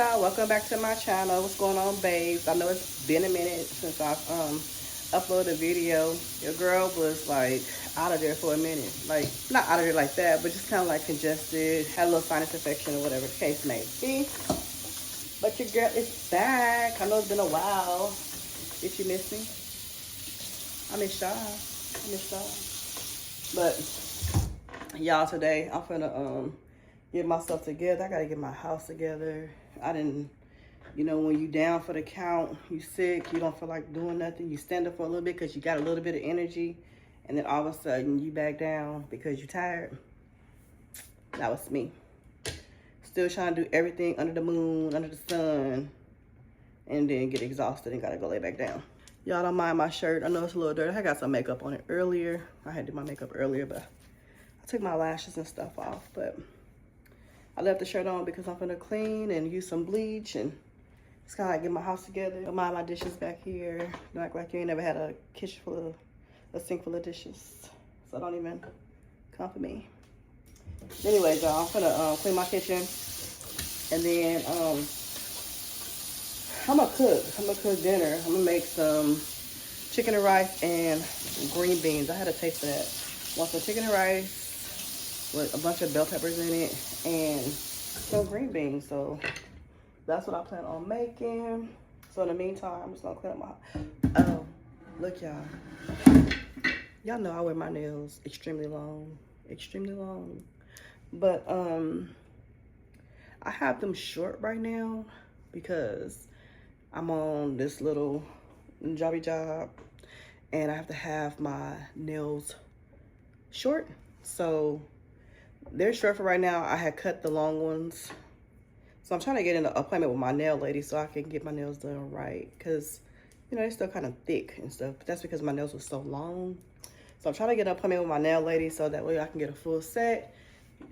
y'all, welcome back to my channel. What's going on, babes? I know it's been a minute since I've uploaded a video. Your girl was like out of there for a minute. Like, not out of there like that, but just kind of like congested, had a little sinus infection or whatever the case may be. But your girl is back. I know it's been a while. Did you miss me? I miss y'all. I miss y'all. But y'all, today I'm finna get myself together. I gotta get my house together. I didn't, you know, when you down for the count, you sick, you don't feel like doing nothing, you stand up for a little bit because you got a little bit of energy, and then all of a sudden you back down because you're tired. That was me. Still trying to do everything under the moon, under the sun, and then get exhausted and gotta go lay back down. Y'all don't mind my shirt. I know it's a little dirty. I got some makeup on it earlier. I had to do my makeup earlier, but I took my lashes and stuff off, but I left the shirt on because I'm gonna clean and use some bleach and just kind of like get my house together. Don't mind my dishes back here. Don't act like you ain't never had a kitchen full of, a sink full of dishes. So don't even come for me. Anyways, y'all, I'm gonna clean my kitchen, and then I'm gonna cook dinner. I'm gonna make some chicken and rice and green beans. I had a taste of that. Want some chicken and rice with a bunch of bell peppers in it and some green beans. So that's what I plan on making. So in the meantime, I'm just gonna clean up my house. Oh, look, y'all. Y'all know I wear my nails extremely long. Extremely long. But I have them short right now because I'm on this little jobby job and I have to have my nails short. So they're short for right now. I had cut the long ones. So I'm trying to get an appointment with my nail lady so I can get my nails done right. Because, you know, they're still kind of thick and stuff. But that's because my nails were so long. So I'm trying to get an appointment with my nail lady so that way I can get a full set.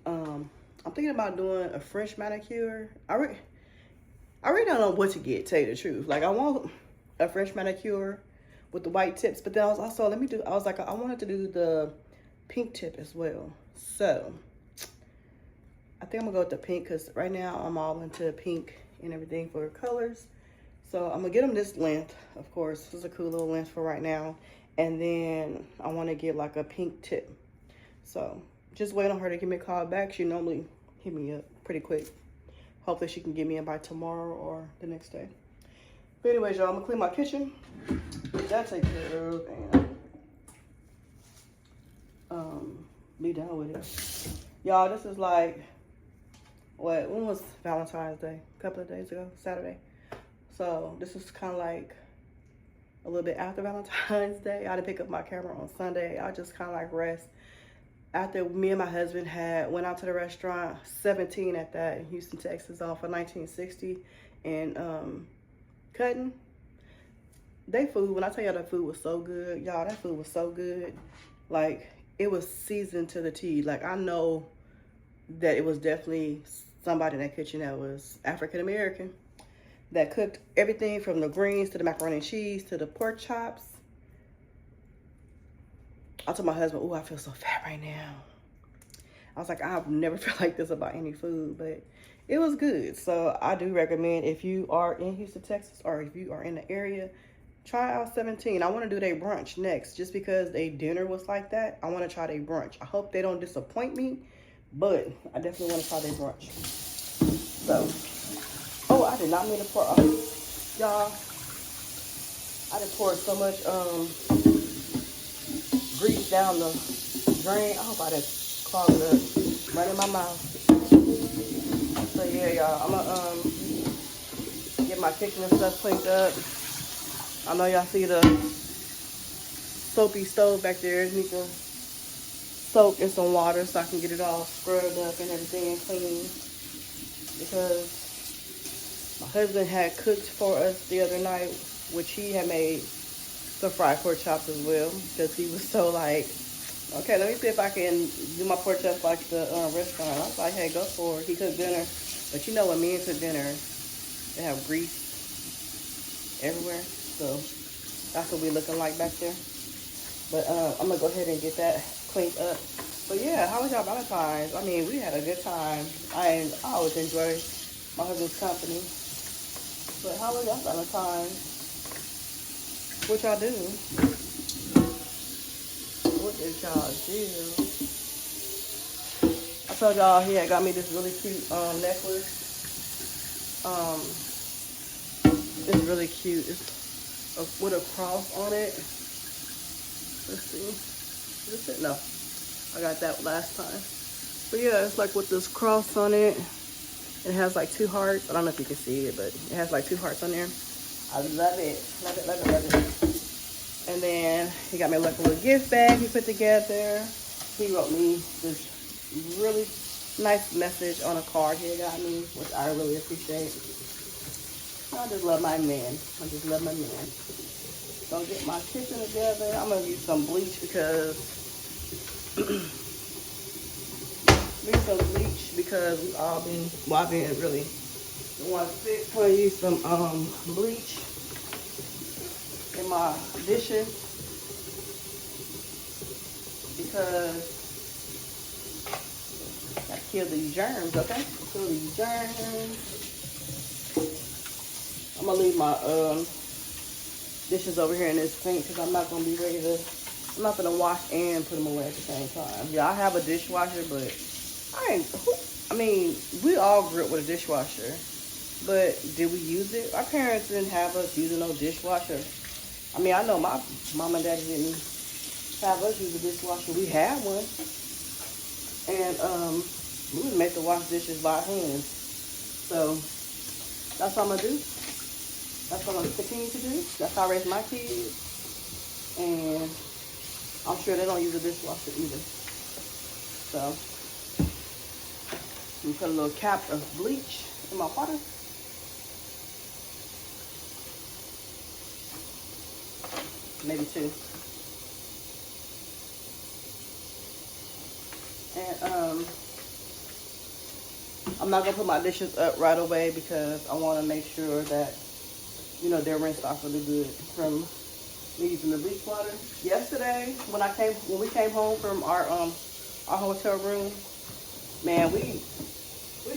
I'm thinking about doing a French manicure. I really don't know what to get, tell you the truth. Like, I want a French manicure with the white tips. But then I was also, I was like, I wanted to do the pink tip as well. So I think I'm gonna go with the pink because right now I'm all into pink and everything for colors. So I'm gonna get them this length, of course. This is a cool little length for right now. And then I wanna get like a pink tip. So just wait on her to give me a call back. She normally hit me up pretty quick. Hopefully she can get me in by tomorrow or the next day. But anyways, y'all, I'm gonna clean my kitchen. That take care of and be done with it. Y'all, this is like, when was Valentine's Day? A couple of days ago, Saturday. So this is kind of like a little bit after Valentine's Day. I had to pick up my camera on Sunday. I just kind of like rest. After me and my husband went out to the restaurant, 17 at that, in Houston, Texas, off of 1960, and Cutting. They food, when I tell y'all that food was so good, y'all, that food was so good. Like, it was seasoned to the T. Like, I know that it was definitely somebody in that kitchen that was African American that cooked everything from the greens to the macaroni and cheese to the pork chops. I told my husband, oh, I feel so fat right now. I was like, I've never felt like this about any food, but it was good. So I do recommend, if you are in Houston, Texas, or if you are in the area, try out 17. I want to do their brunch next. Just because their dinner was like that, I want to try their brunch. I hope they don't disappoint me, but I definitely want to try their brunch. So, oh, I did not mean to pour, y'all, I done poured so much grease down the drain. I hope I didn't clog it up right in my mouth. So yeah, y'all, I'm gonna get my kitchen and stuff cleaned up. I know y'all see the soapy stove back there. It needs to soak in some water so I can get it all scrubbed up and everything and clean. Because my husband had cooked for us the other night, which he had made the fried pork chops as well, because he was so like, okay, let me see if I can do my pork chops like the restaurant. I was like, hey, go for it. He cooked dinner, but you know when men cook dinner, they have grease everywhere, so that's what we're looking like back there. But I'm gonna go ahead and get that cleaned up. But yeah, how was y'all Valentine's? I mean, we had a good time. I always enjoy my husband's company. But how are y'all Valentine's? What y'all do? What did y'all do? I told y'all he had got me this really cute necklace. It's really cute. It's with a cross on it. Let's see. Is this it? No. I got that last time. But yeah, it's like with this cross on it. It has like 2 hearts. I don't know if you can see it, but it has like 2 hearts on there. I love it. Love it, love it, love it. And then he got me like a little gift bag he put together. He wrote me this really nice message on a card he got me, which I really appreciate. I just love my man. I just love my man. Gonna get my kitchen together. I'm gonna use some bleach because we've all been, well, I've been really want to sick. I'm gonna use some bleach in my dishes because I gotta kill these germs, okay? Kill these germs. I'm gonna leave my dishes over here in this sink because I'm not gonna be ready to. I'm not gonna wash and put them away at the same time. Yeah, I have a dishwasher, but I mean, we all grew up with a dishwasher, but did we use it? Our parents didn't have us using no dishwasher. I mean, I know my mom and daddy didn't have us use a dishwasher. We had one, and we was made to wash dishes by hand. So that's what I'm gonna do. That's what I'm gonna continue to do. That's how I raise my kids, and I'm sure they don't use a dishwasher either. So I'm gonna put a little cap of bleach in my water. Maybe 2. And I'm not gonna put my dishes up right away because I want to make sure that, you know, they're rinsed off really good from me using the bleach water. Yesterday, when we came home from our hotel room, man, we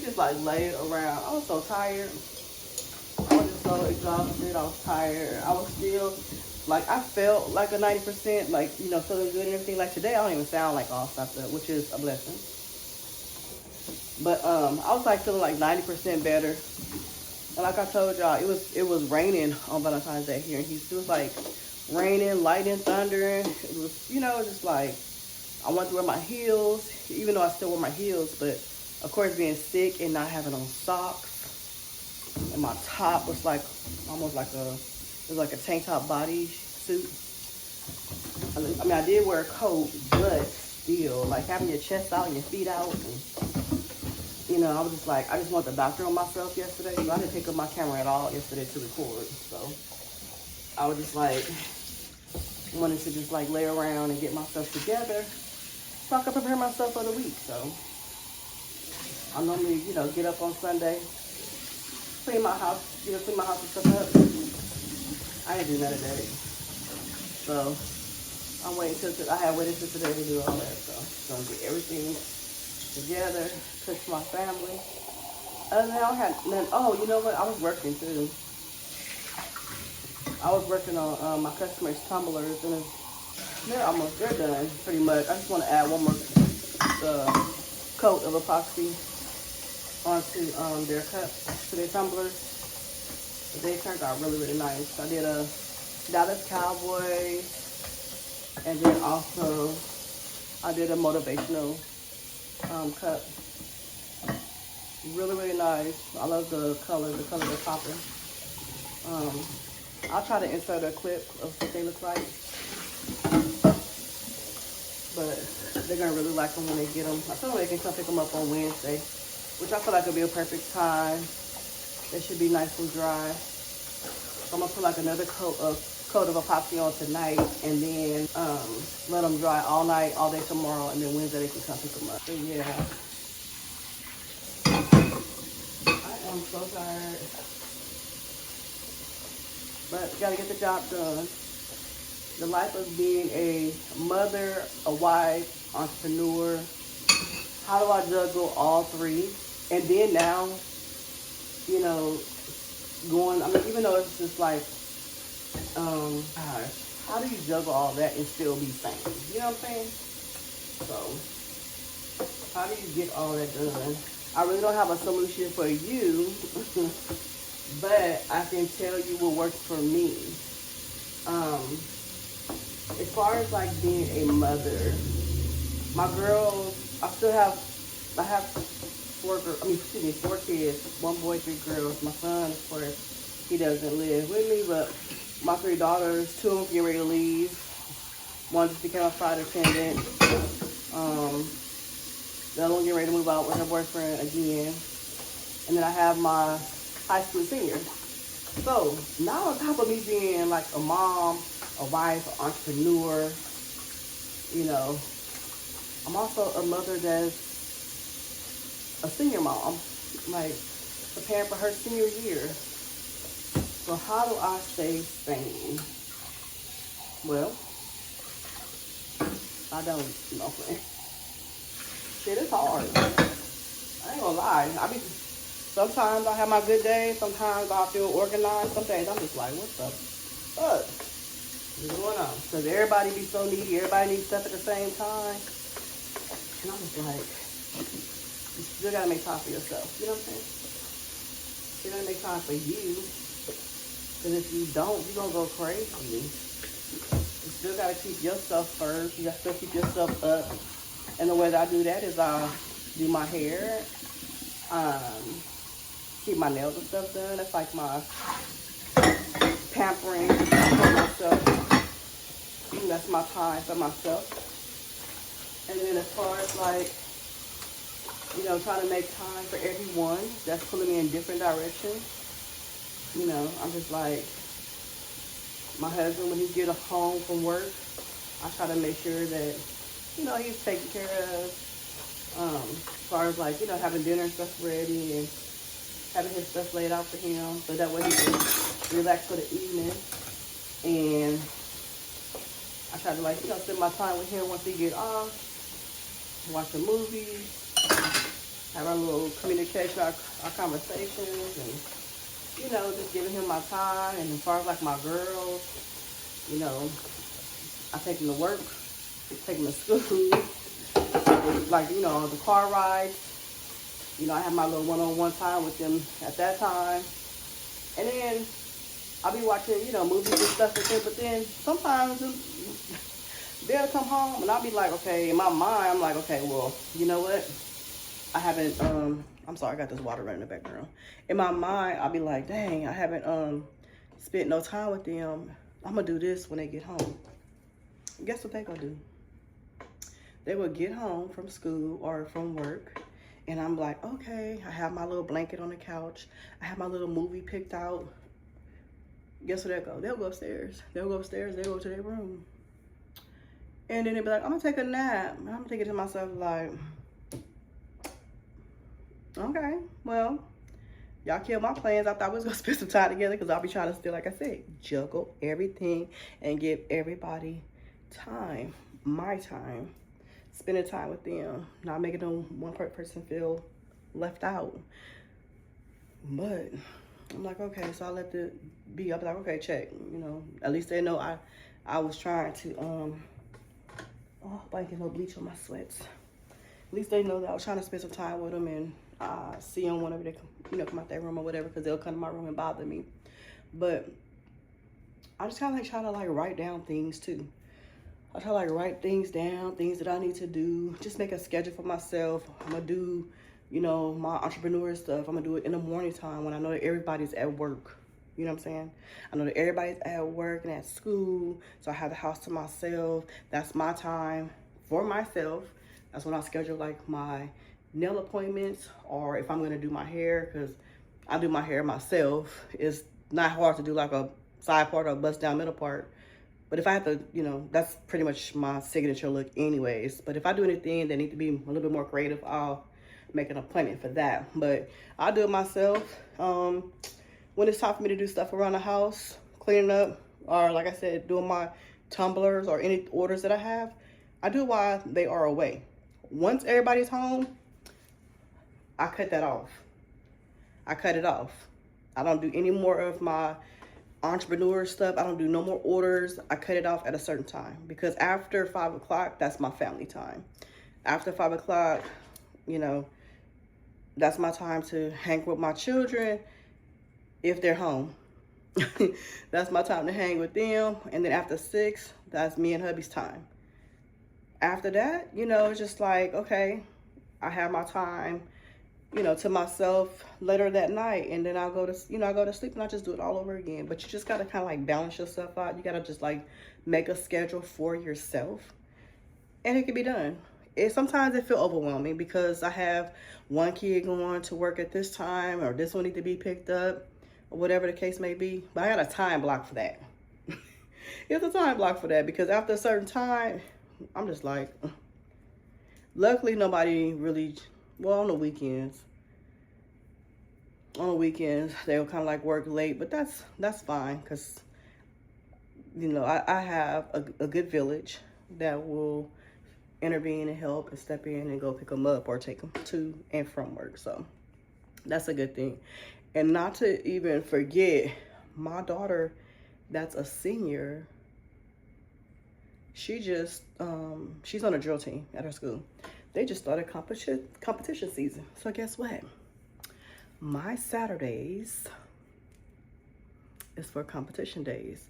just like laid around. I was so tired. I was just so exhausted. I was tired. I was still like, I felt like a 90%, like, you know, feeling good and everything. Like today, I don't even sound like all stuff up, which is a blessing. But I was like feeling like 90% better. And like I told y'all, it was raining on Valentine's Day here in Houston. It was like raining, lightning, thundering. It was, you know, just like I wanted to wear my heels, even though I still wear my heels. But of course, being sick and not having on socks, and my top was like almost like a tank top body suit. I mean, I did wear a coat, but still, like having your chest out and your feet out. And, you know, I was just like, I just want the doctor on myself yesterday. So I didn't pick up my camera at all yesterday to record. So I was just like, wanted to just like lay around and get myself together so I could prepare myself for the week. So I normally, you know, get up on Sunday, clean my house, clean my house and stuff up. I didn't do that today. So I'm waiting till I have waited till today to do all that. So I'm gonna get everything together, cook for my family. Other than that, oh, you know what? I was working too. I was working on my customers' tumblers, and they're done pretty much. I just want to add one more coat of epoxy onto their cups, to their tumblers. They turned out really, really nice. I did a Dallas Cowboys, and then also I did a motivational cup. Really, really nice. I love the color of the popping. I'll try to insert a clip of what they look like. But they're gonna really like them when they get them. I feel like they can come pick them up on Wednesday, which I feel like would be a perfect time. They should be nice and dry. So I'm gonna put like another coat of epoxy on tonight, and then let them dry all night, all day tomorrow, and then Wednesday they can come pick them up. So yeah, I am so tired, but gotta get the job done. The life of being a mother, a wife, entrepreneur. How do I juggle all three? And then now, you know, going, I mean, even though it's just like, gosh, how do you juggle all that and still be sane? You know what I'm saying? So, how do you get all that done? I really don't have a solution for you, but I can tell you what works for me. As far as like being a mother, my girls, I have four kids, 1 boy, 3 girls. My son, of course, he doesn't live with me, but my 3 daughters, 2 of them getting ready to leave. One just became a flight attendant. The other one getting ready to move out with her boyfriend again. And then I have my high school senior. So now on top of me being like a mom, a wife, an entrepreneur, you know, I'm also a mother that's a senior mom, like preparing for her senior year. So how do I stay sane? Well, I don't know. Shit, it's hard. I ain't gonna lie. Sometimes I have my good days. Sometimes I feel organized. Some days I'm just like, what the fuck is going on? Because everybody be so needy. Everybody needs stuff at the same time. And I'm just like, you still gotta make time for yourself. You know what I'm saying? You gotta make time for you. Because if you don't, you're gonna go crazy. You still gotta keep yourself first. You gotta still keep yourself up. And the way that I do that is I do my hair, keep my nails and stuff done. That's like my pampering for myself. And that's my time for myself. And then as far as like, you know, trying to make time for everyone that's pulling me in different directions, you know, I'm just like, my husband, when he gets home from work, I try to make sure that, you know, he's taken care of. As far as like, you know, having dinner and stuff ready and having his stuff laid out for him so that way he can relax for the evening. And I try to like, you know, spend my time with him once he get off, watch the movies, have our little communication, our conversations, and, you know, just giving him my time. And as far as like my girls, you know, I take them to work, take them to school, like, you know, the car rides. You know, I have my little one-on-one time with them at that time. And then I'll be watching, you know, movies and stuff with them. But then sometimes they'll come home and I'll be like, okay, in my mind, I'm like, okay, well, you know what? I haven't, I'm sorry, I got this water running in the background. In my mind, I'll be like, dang, I haven't spent no time with them. I'm going to do this when they get home. Guess what they going to do? They will get home from school or from work. And I'm like, okay, I have my little blanket on the couch. I have my little movie picked out. Guess where they go? They'll go upstairs. They'll go upstairs. They'll go to their room. And then they'll be like, I'm going to take a nap. And I'm thinking to myself like, okay, well, y'all killed my plans. I thought we was going to spend some time together because I'll be trying to still, like I said, juggle everything and give everybody time, my time. Spending time with them, not making them one person feel left out. But I'm like, okay, so I let it be. I'll be like, okay, check. You know, at least they know I was trying to oh, I get no bleach on my sweats. At least they know that I was trying to spend some time with them and see them whenever they come, you know, come out their room or whatever, because they'll come to my room and bother me. But I just kind of like try to like write down things too. I try to like write things down, things that I need to do. Just make a schedule for myself. I'm gonna do, you know, my entrepreneur stuff. I'm gonna do it in the morning time when I know that everybody's at work. You know what I'm saying? I know that everybody's at work and at school. So I have the house to myself. That's my time for myself. That's when I schedule like my nail appointments, or if I'm gonna do my hair, because I do my hair myself. It's not hard to do like a side part or a bust down middle part. But if I have to, you know, that's pretty much my signature look anyways. But if I do anything that need to be a little bit more creative, I'll make an appointment for that. But I'll do it myself. When it's time for me to do stuff around the house, cleaning up, or like I said, doing my tumblers or any orders that I have, I do it while they are away. Once everybody's home, I cut that off. I cut it off. I don't do any more of my entrepreneur stuff. I don't do no more orders. I cut it off at a certain time because after 5 o'clock, that's my family time. After 5 o'clock, you know, that's my time to hang with my children if they're home. That's my time to hang with them. And then after 6, that's me and hubby's time. After that, you know, it's just like, okay, I have my time, you know, to myself later that night. And then I'll go to, you know, I go to sleep and I just do it all over again. But you just got to kind of like balance yourself out. You got to just like make a schedule for yourself and it can be done. Sometimes it feel overwhelming because I have one kid going to work at this time or this one need to be picked up or whatever the case may be. But I got a time block for that. It's a time block for that because after a certain time, I'm just like, luckily nobody really, well, on the weekends they'll kind of like work late, but that's fine because, you know, I have a good village that will intervene and help and step in and go pick them up or take them to and from work. So that's a good thing. And not to even forget, my daughter that's a senior, she just, she's on a drill team at her school. They just started competition season. So guess what? My Saturdays is for competition days.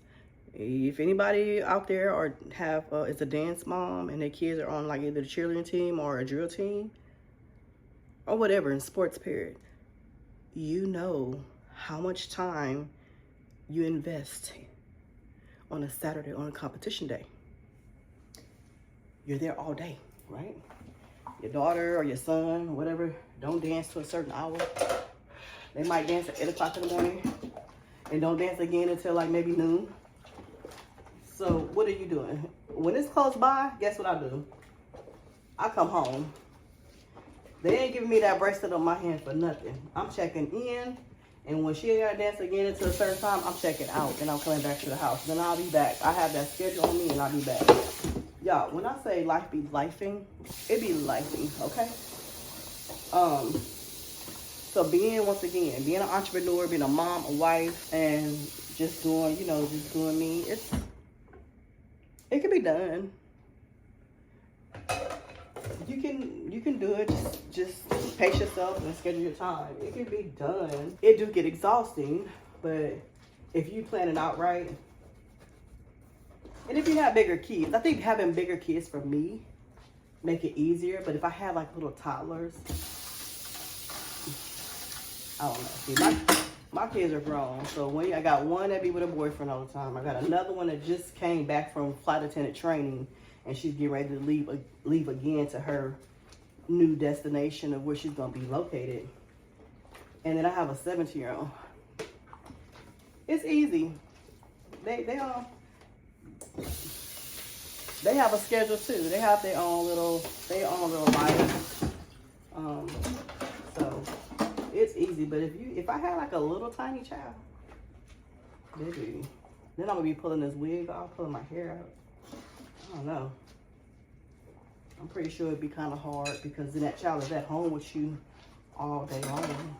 If anybody out there or have is a dance mom and their kids are on like either the cheerleading team or a drill team or whatever in sports period, you know how much time you invest on a Saturday on a competition day. You're there all day, right? Your daughter or your son or whatever don't dance to a certain hour. They might dance at 8 o'clock in the morning and don't dance again until like maybe noon. So what are you doing? When it's close by, guess what I do? I come home. They ain't giving me that bracelet on my hand for nothing. I'm checking in, and when she ain't gotta dance again until a certain time, I'm checking out, and I'm coming back to the house. Then I'll be back. I have that schedule on me, and I'll be back. Y'all, when I say life be lifing, it be lifing, okay? So once again, being an entrepreneur, being a mom, a wife, and just doing, you know, just doing me, it can be done. You can do it. Just pace yourself and schedule your time. It can be done. It do get exhausting, but if you plan it out right, and if you have bigger kids, I think having bigger kids for me make it easier. But if I had like little toddlers, I don't know. See, my kids are grown, so I got one that be with a boyfriend all the time. I got another one that just came back from flight attendant training, and she's getting ready to leave again to her new destination of where she's gonna be located. And then I have a 17-year-old. It's easy. They have a schedule too. They have their own little life. So it's easy. But if I had like a little tiny child, baby, then I'm gonna be pulling this wig off, pulling my hair out. I don't know. I'm pretty sure it'd be kind of hard because then that child is at home with you all day long.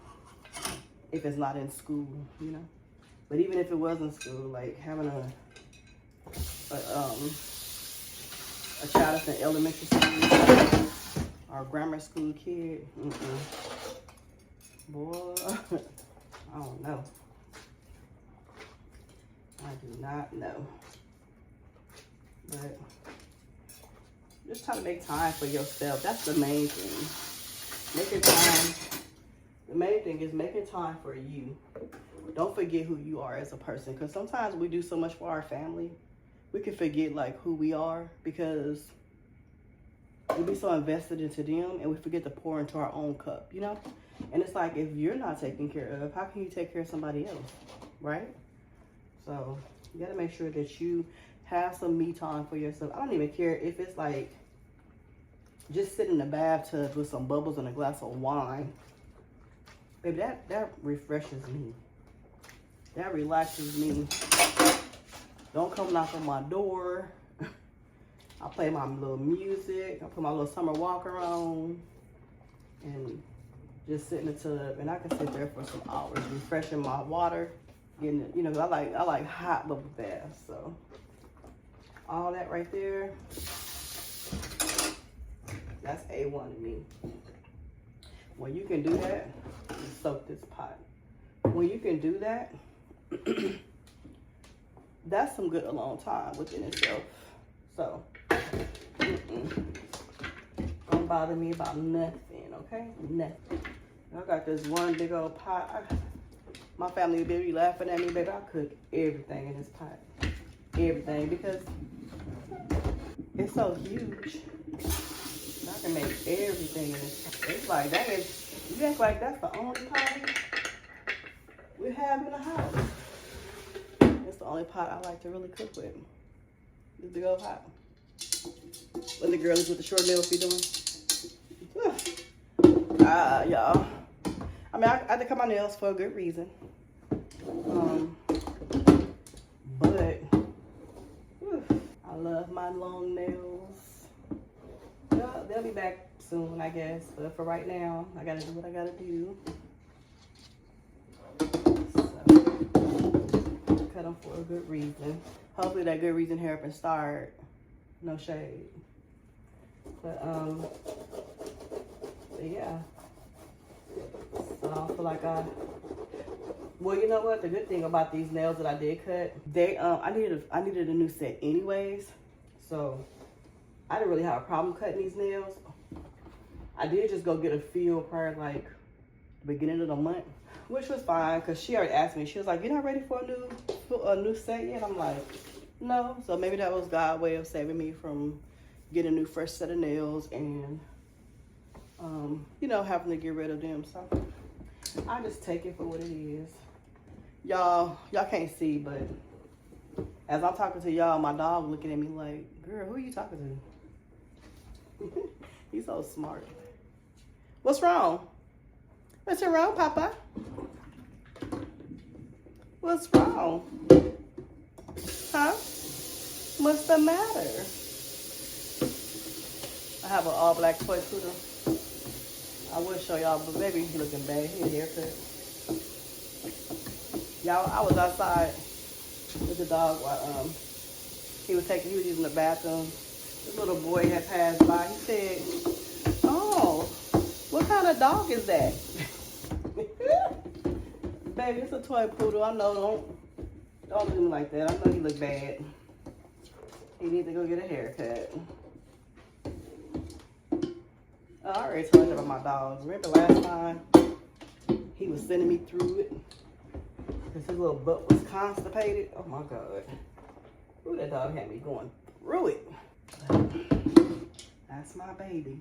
If it's not in school, you know. But even if it was in school, like having a child that's in elementary school or a grammar school kid, boy, I don't know. I do not know. But just try to make time for yourself. That's the main thing. Making time. The main thing is making time for you. Don't forget who you are as a person. Because sometimes we do so much for our family. We can forget like who we are because we be so invested into them and we forget to pour into our own cup, you know? And it's like, if you're not taken care of, how can you take care of somebody else, right? So you got to make sure that you have some me time for yourself. I don't even care if it's like just sit in the bathtub with some bubbles and a glass of wine. Baby, that refreshes me. That relaxes me. Don't come knock on my door. I play my little music. I put my little summer walker on. And just sit in the tub, and I can sit there for some hours, refreshing my water, getting it, you know, I like hot bubble baths. So all that right there, that's A1 to me. When you can do that, you soak this pot. When you can do that, that's some good alone time within itself. So, don't bother me about nothing, okay? Nothing. I got this one big old pot. My family would be laughing at me, baby. I cook everything in this pot. Everything, because it's so huge. I can make everything in this pot. It's like, that is, you act like that's the only pot we have in the house. It's the only pot I like to really cook with. This big old pot. What the girlies with the short nails be doing. Y'all. I mean, I had to cut my nails for a good reason. But I love my long nails. They'll be back soon, I guess. But for right now, I gotta do what I gotta do. So, cut them for a good reason. Hopefully that good reason here up and start. No shade. But yeah. So I don't feel like well, you know what? The good thing about these nails that I did cut, they I needed a new set anyways. So I didn't really have a problem cutting these nails. I did just go get a feel prior, like the beginning of the month, which was fine because she already asked me. She was like, "You're not ready for a new set yet?" I'm like, "No." So maybe that was God's way of saving me from getting a new fresh set of nails and you know, having to get rid of them. So I just take it for what it is. Y'all can't see, but as I'm talking to y'all, my dog looking at me like, "Girl, who are you talking to?" He's so smart. What's wrong? What's wrong, Papa? What's wrong? Huh? What's the matter? I have an all black toy poodle. I would show y'all, but baby, he looking bad. He a haircut. Y'all, I was outside with the dog while he was using the bathroom. This little boy had passed by. He said, "Oh, what kind of dog is that?" Baby, it's a toy poodle. I know, don't do him like that. I know he look bad. He needs to go get a haircut. I already told you about my dogs. Remember last time he was sending me through it because his little butt was constipated? Oh my God. Ooh, that dog had me going through it. That's my baby.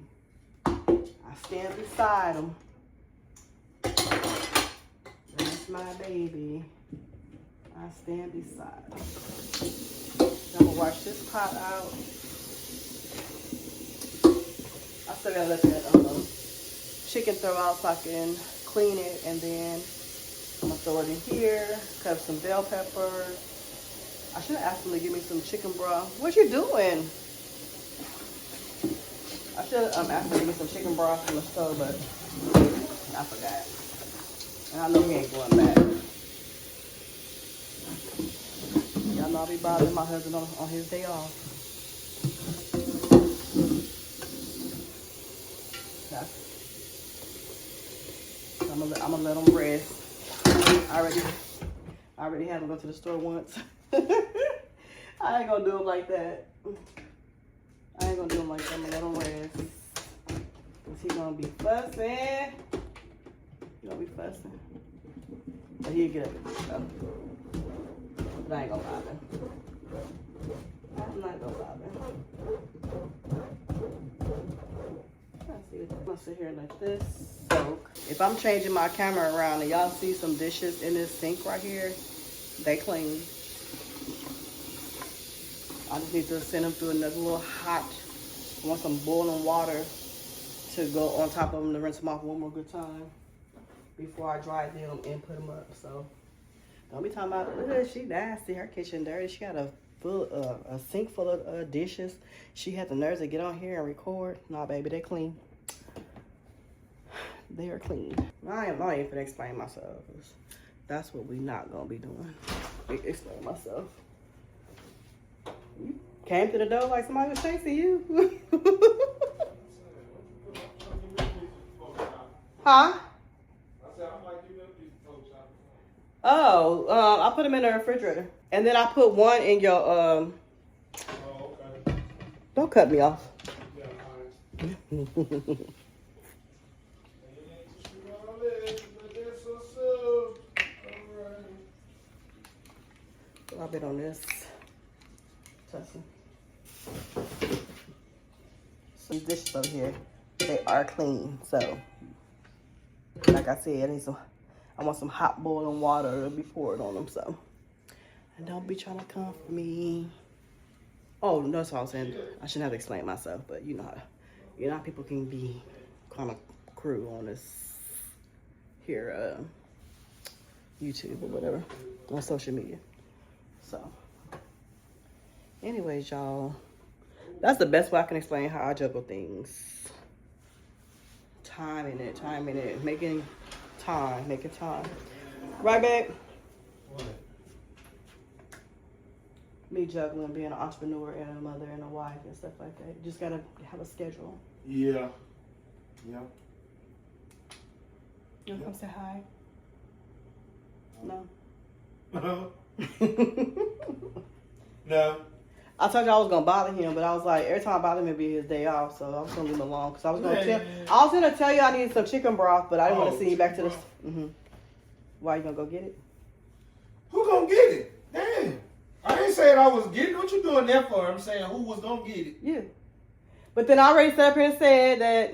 I stand beside him. That's my baby. I stand beside him. I'm gonna wash this pot out. I still gotta let that chicken throw out so I can clean it, and then I'm gonna throw it in here, cut some bell peppers. I should have asked them to give me some chicken broth. What you doing? I should have asked them to give me some chicken broth from the stove, but I forgot. And I know he ain't going back. Y'all know I'll be bothering my husband on his day off. I'm gonna let them rest. I already had them go to the store once. I ain't gonna do them like that. I ain't gonna do them like that. I'm gonna let them rest. Cause he gonna be fussing. He gonna be fussing. But he'll get up and do stuff. But I ain't gonna bother. I'm not gonna bother. I'm gonna sit here and let this soak. If I'm changing my camera around and y'all see some dishes in this sink right here, they clean. I just need to send them through another little hot, I want some boiling water to go on top of them to rinse them off one more good time before I dry them and put them up. So don't be talking about, look at she nasty, her kitchen dirty. She got a sink full of dishes. She had the nerves to get on here and record. Nah, baby, they clean. they are clean. I ain't even gonna explain myself. That's what we not gonna be doing. Explain myself. You came to the door like somebody was chasing you. Huh? Oh, I put them in the refrigerator. And then I put one in your, Oh, okay. Don't cut me off. I'll bet on this. Testing. So these dishes over here, they are clean. So, like I said, I want some hot boiling water to be poured on them. So, and don't be trying to come for me. Oh, no, that's what I was saying. I shouldn't have to explain myself, but you know how people can be kind of cruel on this here YouTube or whatever on social media. So, anyways, y'all, that's the best way I can explain how I juggle things. Timing it, making time. Right, babe? What? Me juggling, being an entrepreneur and a mother and a wife and stuff like that. You just gotta have a schedule. Yeah. Yeah. You wanna come say hi? No. No. I told you I was gonna bother him, but I was like, every time I bother him, it'd be his day off, so I was gonna leave him alone. Cause I was gonna tell you I needed some chicken broth, but I didn't want to send you back to this. Why, you gonna go get it? Who gonna get it? Damn. I ain't saying I was getting. What you doing that for? I'm saying who was gonna get it. You. But then I already sat up here and said that,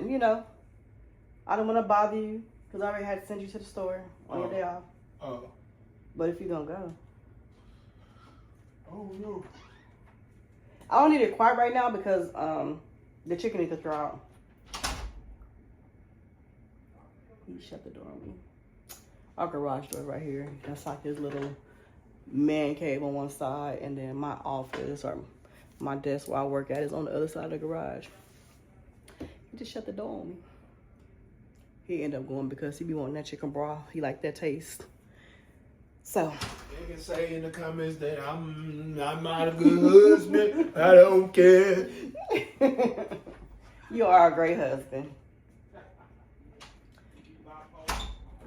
I don't want to bother you because I already had to send you to the store on your day off. Oh. But if you're gonna go. Oh no. I don't need it quite right now because the chicken needs to throw out. He shut the door on me. Our garage door right here. That's like this little man cave on one side, and then my office or my desk where I work at is on the other side of the garage. He just shut the door on me. He ended up going because he be wanting that chicken broth. He like that taste. So They can say in the comments that I'm not a good husband. I don't care. You are a great husband.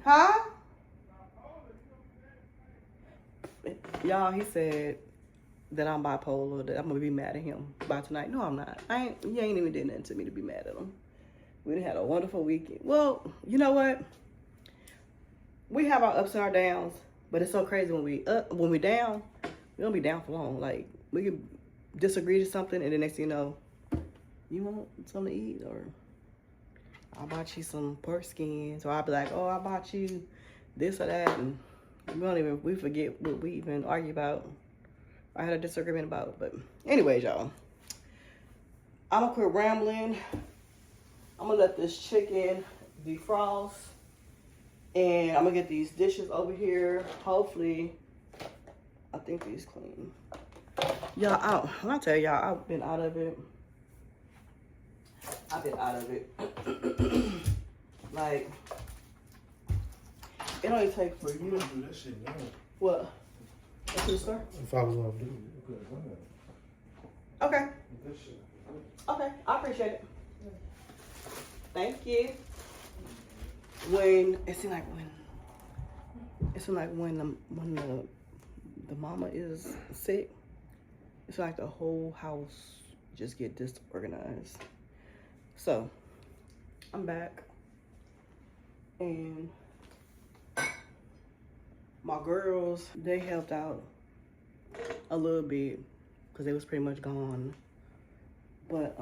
Huh? Y'all, he said that I'm bipolar, that I'm gonna be mad at him by tonight. No, I'm not. You ain't even did nothing to me to be mad at him. We done had a wonderful weekend. Well, you know what? We have our ups and our downs, but it's so crazy when we down, we don't be down for long. Like, we can disagree to something, and the next thing you know, you want something to eat, or I bought you some pork skins, or I'll be like, oh, I bought you this or that, and we forget what we even argue about. I had a disagreement about, but anyways, y'all, I'm gonna quit rambling. I'm gonna let this chicken defrost, and I'm gonna get these dishes over here. Hopefully, I think these clean. Y'all, when I tell y'all, I've been out of it. Like, it only takes for you. Do that shit now. What? Go to the store? If I was gonna do it, Okay. Okay, I appreciate it. Thank you. It seems like when the mama is sick, it's like the whole house just get disorganized. So I'm back, and my girls, they helped out a little bit because they was pretty much gone. But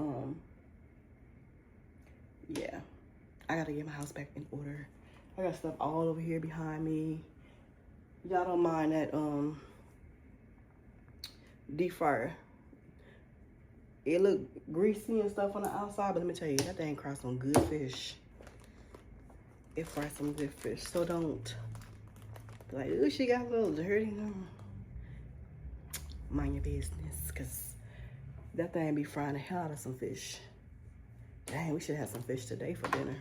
yeah, I gotta get my house back in order. I got stuff all over here behind me. Y'all don't mind that deep fryer. It look greasy and stuff on the outside, but let me tell you, that thing fries some good fish. It fries some good fish. So don't be like, ooh, she got a little dirty. No. Mind your business, because that thing be frying the hell out of some fish. Dang, we should have some fish today for dinner.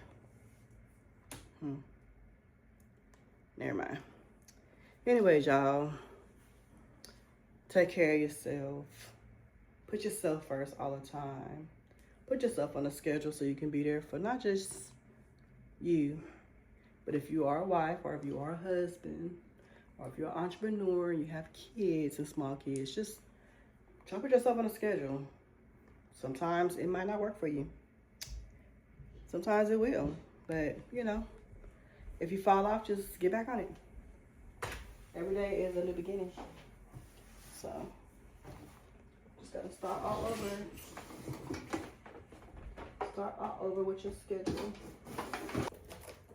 Never mind. Anyways, y'all, take care of yourself. Put yourself first all the time. Put yourself on a schedule so you can be there for not just you, but if you are a wife or if you are a husband or if you're an entrepreneur and you have kids and small kids, just try to put yourself on a schedule. Sometimes it might not work for you. Sometimes it will. But, you know, if you fall off, just get back on it. Every day is a new beginning. So, just got to start all over. Start all over with your schedule.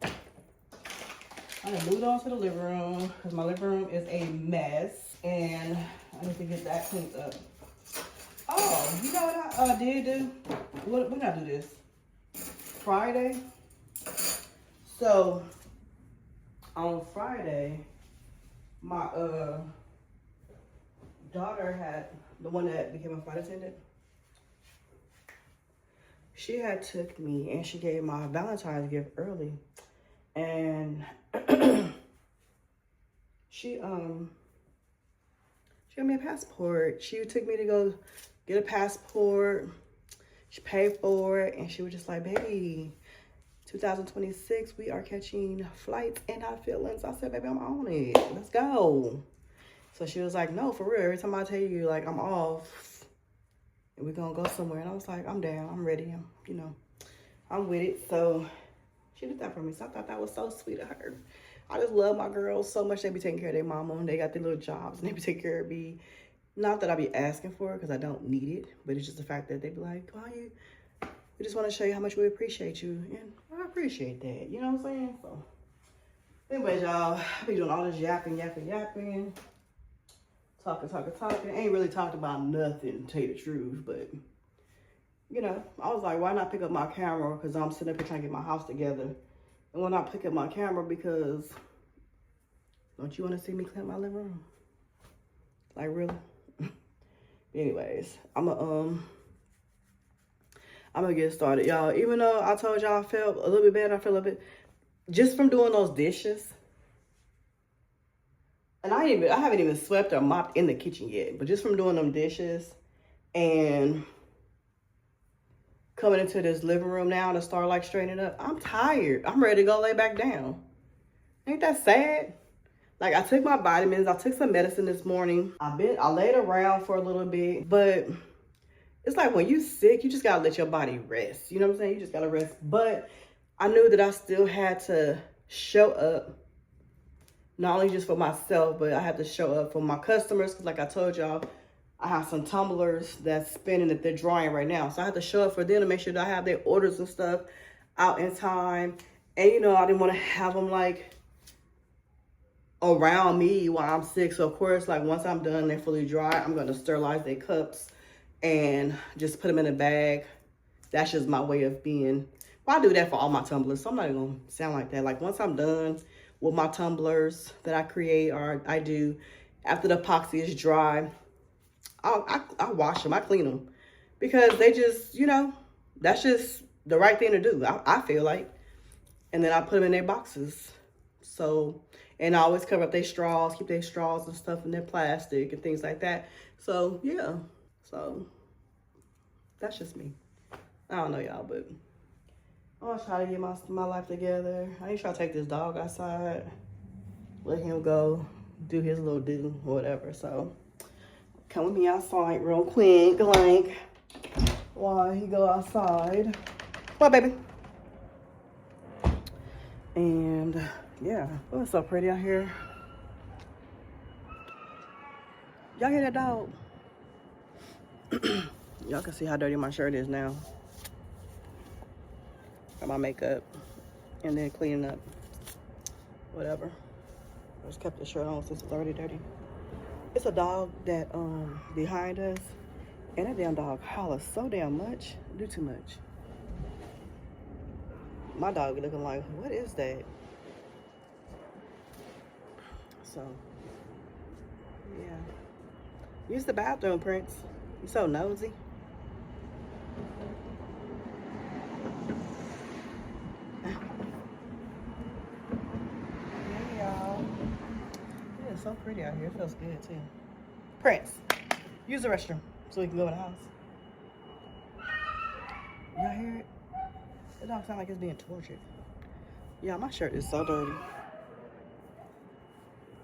I'm going to move on to the living room because my living room is a mess and I need to get that cleaned up. Oh, you know what I did do? When did I do this? Friday. So, on Friday, my daughter had, the one that became a flight attendant, she had took me and she gave my Valentine's gift early. And she gave me a passport. She took me to go get a passport. She paid for it and she was just like, baby, 2026, we are catching flights and not feelings. I said, baby, I'm on it. Let's go. So she was like, no, for real. Every time I tell you, like, I'm off and we're going to go somewhere. And I was like, I'm down. I'm ready. I'm with it. So she did that for me. So I thought that was so sweet of her. I just love my girls so much. They be taking care of their mama and they got their little jobs and they be taking care of me. Not that I be asking for it because I don't need it, but it's just the fact that they be like, we just want to show you how much we appreciate you. And I appreciate that. You know what I'm saying? So, anyways, y'all, I be doing all this yapping. Talking. Ain't really talked about nothing, to tell you the truth, but, you know, I was like, why not pick up my camera? Because I'm sitting up here trying to get my house together. And why not pick up my camera? Because don't you want to see me clean my living room? Like, really? Anyways, I'm gonna get started, y'all. Even though I told y'all I felt a little bit better, I feel a bit just from doing those dishes. And I haven't even swept or mopped in the kitchen yet, but just from doing them dishes and coming into this living room now to start like straightening up, I'm tired. I'm ready to go lay back down. Ain't that sad? Like, I took my vitamins. I took some medicine this morning. I laid around for a little bit, but it's like when you sick, you just gotta let your body rest. You know what I'm saying? You just gotta rest. But I knew that I still had to show up, not only just for myself, but I had to show up for my customers. Cause like I told y'all, I have some tumblers that's spinning that they're drying right now. So I had to show up for them to make sure that I have their orders and stuff out in time. And you know, I didn't want to have them like around me while I'm sick. So of course, like once I'm done, they're fully dry, I'm going to sterilize their cups and just put them in a bag. That's just my way of being. Well, I do that for all my tumblers, so I'm not even going to sound like that. Like once I'm done with my tumblers that I create or I do, after the epoxy is dry, I wash them, I clean them. Because they just, you know, that's just the right thing to do, I feel like. And then I put them in their boxes. So, and I always cover up their straws, keep their straws and stuff in their plastic and things like that. So, yeah. So, that's just me. I don't know, y'all, but I'm going to try to get my life together. I need to try to take this dog outside, let him go do his little do, whatever. So, come with me outside real quick, like, while he go outside. Come on, baby. And yeah, oh, it's so pretty out here. Y'all hear that dog? Y'all can see how dirty my shirt is now. Got my makeup and then cleaning up. Whatever. I just kept the shirt on since it's already dirty. It's a dog that behind us, and that damn dog hollers so damn much. Do too much. My dog be looking like, what is that? So, yeah. Use the bathroom, Prince. You so nosy. so pretty out here. It feels good too. Prince, use the restroom so we can go in the house. Y'all hear it? It don't sound like it's being tortured. Yeah, my shirt is so dirty.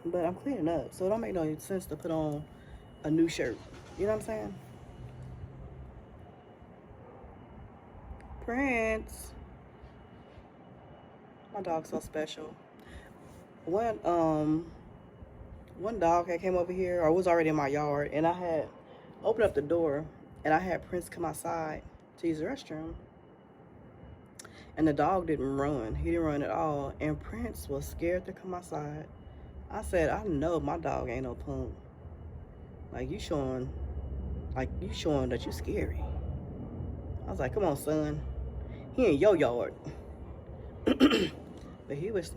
But I'm cleaning up, so it don't make no sense to put on a new shirt. You know what I'm saying? Prince. My dog's so special. One dog had came over here, or was already in my yard, and I had opened up the door, and I had Prince come outside to use the restroom. And the dog didn't run. He didn't run at all. And Prince was scared to come outside. I said, I know my dog ain't no punk. Like you showing that you scary. I was like, come on, son. He in your yard. But he's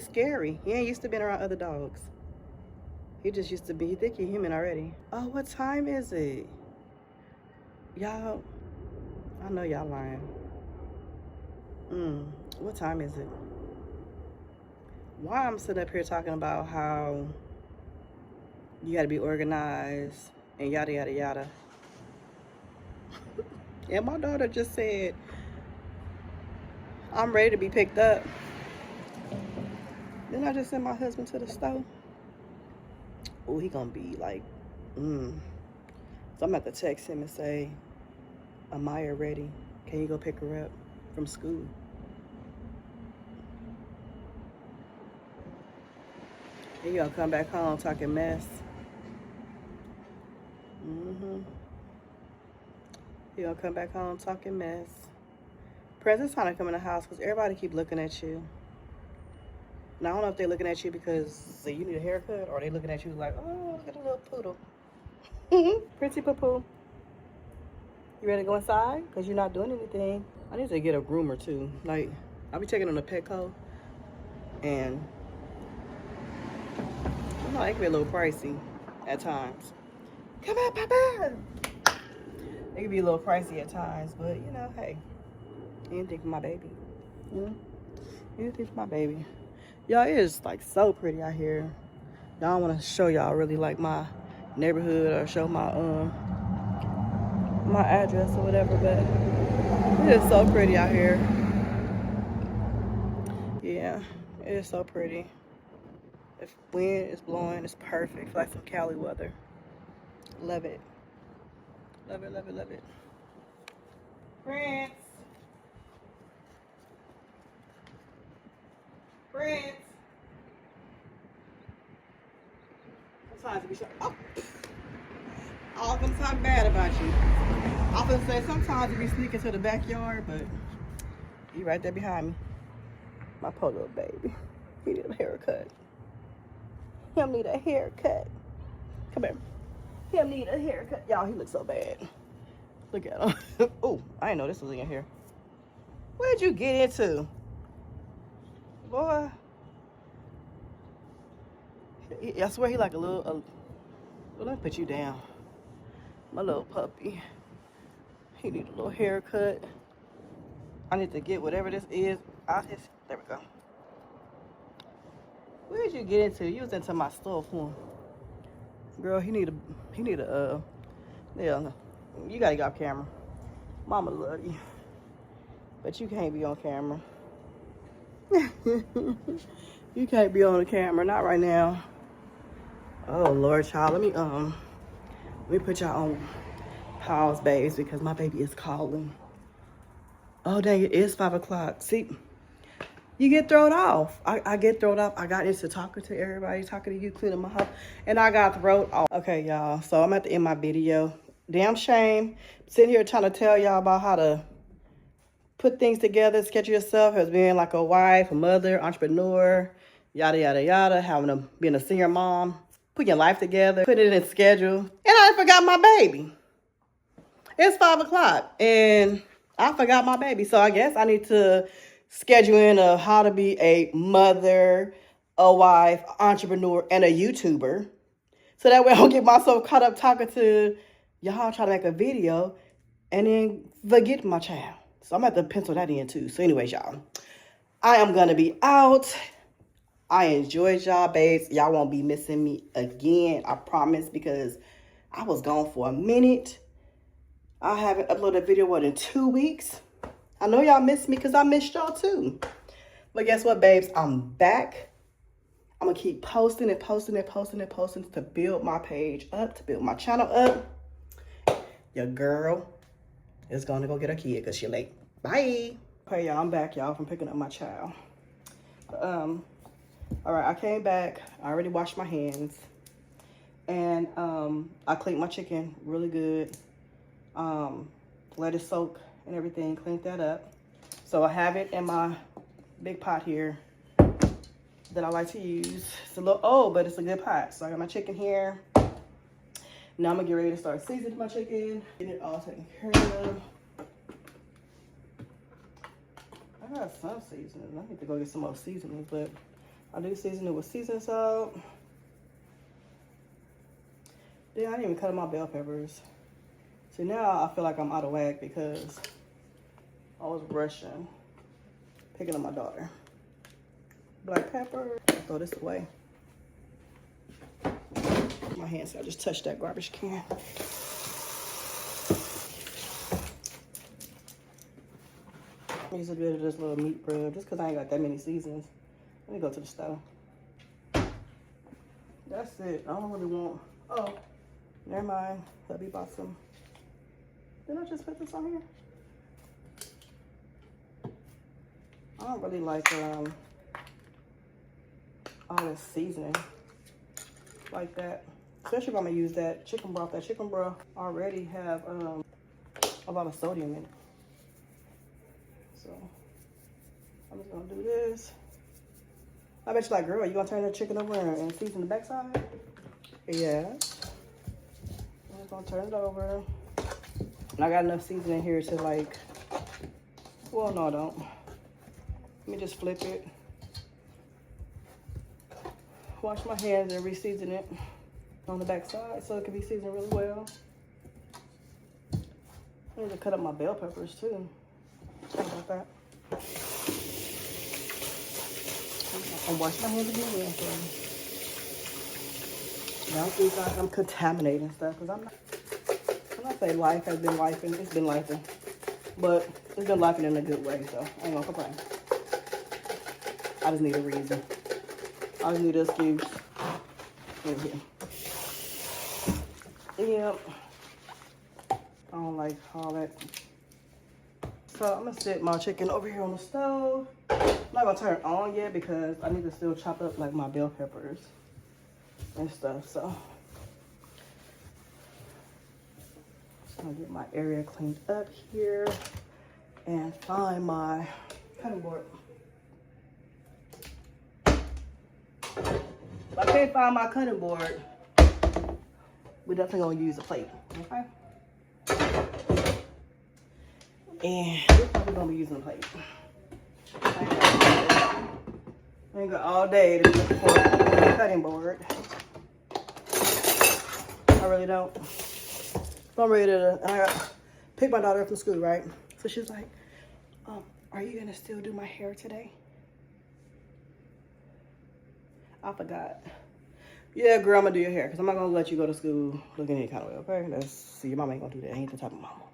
scary. He ain't used to being around other dogs. He just used to be, he think he human already. Oh, what time is it? Y'all, I know y'all lying. What time is it? Why I'm sitting up here talking about how you gotta be organized and yada, yada, yada. And my daughter just said, I'm ready to be picked up. Then I just sent my husband to the store. Oh, he gonna be like, So I'm gonna have to text him and say, Amaya ready? Can you go pick her up from school? And you gonna come back home talking mess. You gonna come back home talking mess. Prince, it's time to come in the house because everybody keep looking at you. Now, I don't know if they're looking at you because you need a haircut, or they looking at you like, oh, look at the little poodle. Pretty poo-poo. You ready to go inside? Because you're not doing anything. I need to get a groomer, too. Like, I'll be taking them to Petco. And, you know, it can be a little pricey at times. Come on, Papa! It can be a little pricey at times, but, you know, hey. Anything for my baby. Anything for my baby. Y'all, it is like so pretty out here. Y'all want to show y'all really like my neighborhood or show my my address or whatever, but it is so pretty out here. Yeah, it is so pretty. If wind is blowing, it's perfect. Like some Cali weather. Love it. Love it, love it, love it. Prince. Prince. Sometimes you be so, all of them talk bad about you. I was gonna say sometimes you be sneaking to the backyard, but you right there behind me. My poor little baby. He need a haircut. Him need a haircut. Come here. Him need a haircut. Y'all, he looks so bad. Look at him. Oh, I didn't know this was in here. Where'd you get into? Boy. I swear he like a little, let me put you down. My little puppy. He need a little haircut. I need to get whatever this is out his, there we go. Where did you get into? You was into my stuff, huh? Girl, he need a, yeah, you gotta get off camera. Mama love you. But you can't be on camera. You can't be on the camera, not right now. Oh Lord, child, let me put y'all on pause, babes, because my baby is calling. Oh dang, it is 5 o'clock. See, you get thrown off. I get thrown off. I got into talking to everybody, talking to you, cleaning my house, and I got thrown off. Okay, y'all, so I'm at the end of my video. Damn shame, sitting here trying to tell y'all about how to put things together, schedule yourself as being like a wife, a mother, entrepreneur, yada, yada, yada, being a senior mom, put your life together, put it in schedule. And I forgot my baby. It's 5 o'clock and I forgot my baby. So I guess I need to schedule in of how to be a mother, a wife, entrepreneur, and a YouTuber. So that way I don't get myself caught up talking to y'all trying to make a video and then forget my child. So I'm going to have to pencil that in too. So anyways, y'all, I am going to be out. I enjoyed y'all, babes. Y'all won't be missing me again, I promise, because I was gone for a minute. I haven't uploaded a video, in 2 weeks? I know y'all missed me because I missed y'all too. But guess what, babes? I'm back. I'm going to keep posting and posting and posting and posting to build my page up, to build my channel up. Your girl is going to go get her kid because she's late. Bye. Okay, y'all, I'm back, y'all, from picking up my child. All right, I came back. I already washed my hands. And I cleaned my chicken really good. Let it soak and everything, cleaned that up. So I have it in my big pot here that I like to use. It's a little old, but it's a good pot. So I got my chicken here. Now I'm gonna get ready to start seasoning my chicken. Get it all taken care of. I got some seasonings. I need to go get some more seasonings, but I do season it with seasoning salt. Then I didn't even cut my bell peppers. So now I feel like I'm out of whack because I was rushing, picking up my daughter. Black pepper, throw this away. My hands, so I just touched that garbage can. Use a bit of this little meat rub, just because I ain't got that many seasons. Let me go to the stove. That's it. I don't really want, oh, never mind. Hubby bought some. Did I just put this on here? I don't really like all this seasoning like that. Especially if I'm gonna use that chicken broth. That chicken broth already have a lot of sodium in it. So I'm just gonna do this. I bet you're like, girl, you gonna turn the chicken over and season the backside? Yeah. I'm just gonna turn it over. And I got enough seasoning here to like, well, no, I don't. Let me just flip it. Wash my hands and re-season it on the back side so it can be seasoned really well. I need to cut up my bell peppers too. Sorry about that. I'm washing my hands again. So now see guys, I'm contaminating stuff because I'm not. When I say life has been lifing, it's been lifing, but it's been lifing in a good way. So I ain't gonna complain. I just need a reason. I just need an excuse. Yep. I don't like all that. So I'm gonna set my chicken over here on the stove. I'm not gonna turn it on yet because I need to still chop up like my bell peppers and stuff. So just gonna get my area cleaned up here and find my cutting board. If I can't find my cutting board, we're definitely gonna use a plate, okay? And we're probably gonna be using a plate. I ain't got all day to be looking for a cutting board. I really don't. So I'm ready to, I got pick my daughter up from school, right? So she's like, are you gonna still do my hair today? I forgot. Yeah, girl, I'm gonna do your hair because I'm not gonna let you go to school looking any kind of way, okay? Let's see, your mama ain't gonna do that. I ain't the type of mama.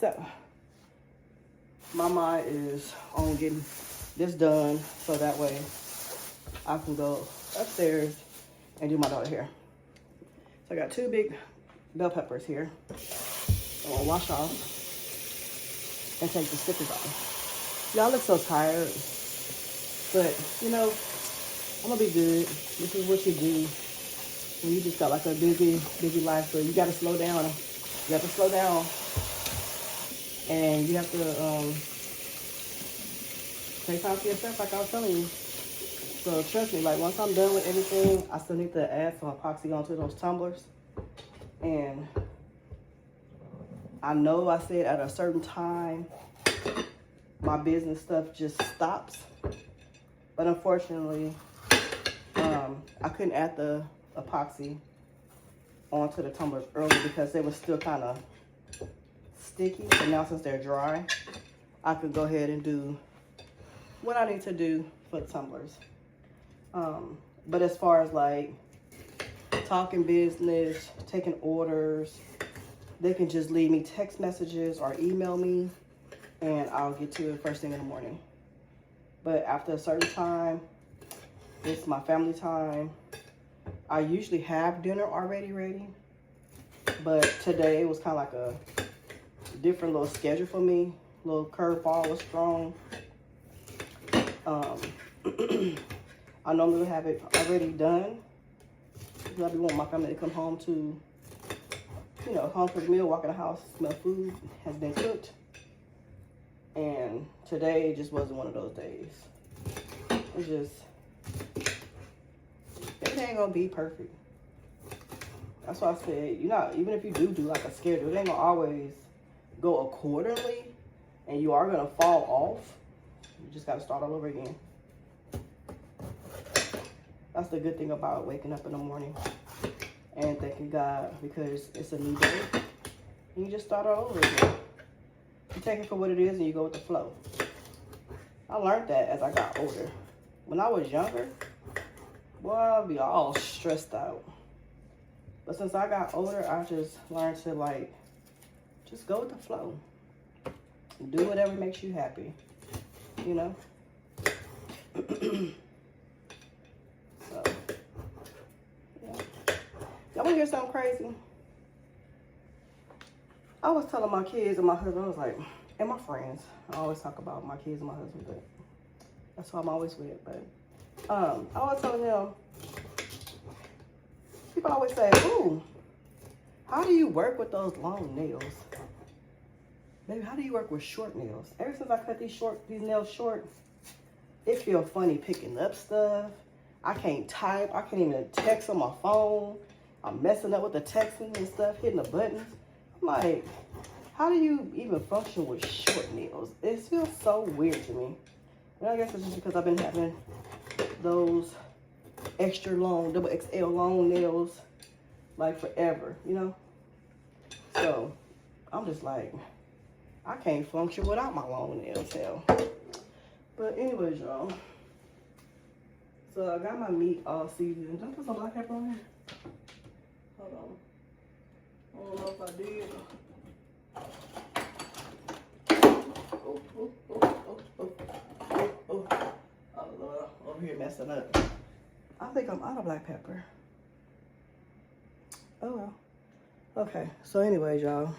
So, my mind is on getting this done so that way I can go upstairs and do my daughter's hair. So I got 2 big bell peppers here. I'm gonna wash off and take the stickers off. Y'all look so tired, but you know, I'm gonna be good. This is what you do when you just got like a busy life, so you gotta slow down. You have to slow down. And you have to take time for yourself, like I was telling you. So trust me, like once I'm done with everything, I still need to add some epoxy onto those tumblers. And I know I said at a certain time, my business stuff just stops. But unfortunately, I couldn't add the epoxy onto the tumblers earlier because they were still kind of sticky. But now since they're dry, I could go ahead and do what I need to do for the tumblers. But as far as like talking business, taking orders, they can just leave me text messages or email me, and I'll get to it first thing in the morning. But after a certain time, it's my family time. I usually have dinner already ready, but today it was kind of like a different little schedule for me. Little curveball was thrown. I normally have it already done. I be wanting my family to come home to, you know, home for the meal, walk in the house, smell food has been cooked. And today just wasn't one of those days. It's just, it ain't gonna be perfect. That's why I said, you know, even if you do like a schedule, it ain't gonna always go accordingly, and you are gonna fall off. You just gotta start all over again. That's the good thing about waking up in the morning and thanking God, because it's a new day. And you just start all over again. You take it for what it is and you go with the flow. I learned that as I got older. When I was younger, boy, I'd be all stressed out. But since I got older, I just learned to like, just go with the flow. Do whatever makes you happy, you know? So, yeah. Y'all wanna hear something crazy? I was telling my kids and my husband, I was like, and my friends, I always talk about my kids and my husband, but that's who I'm always with. But I was telling him, people always say, ooh, how do you work with those long nails? Baby, how do you work with short nails? Ever since I cut these nails short, it feels funny picking up stuff. I can't type. I can't even text on my phone. I'm messing up with the texting and stuff, hitting the buttons. I'm like, how do you even function with short nails? It feels so weird to me. And I guess it's just because I've been having those extra long, double XL long nails like forever, you know? So I'm just like, I can't function without my long nails, hell. But anyways, y'all. So I got my meat all seasoned. Did I put some black pepper on here? Hold on. I don't know if I did. Oh, oh, oh, oh, oh, oh, oh. Oh, Lord. Over here messing up. I think I'm out of black pepper. Oh, well. Okay. So anyways, y'all.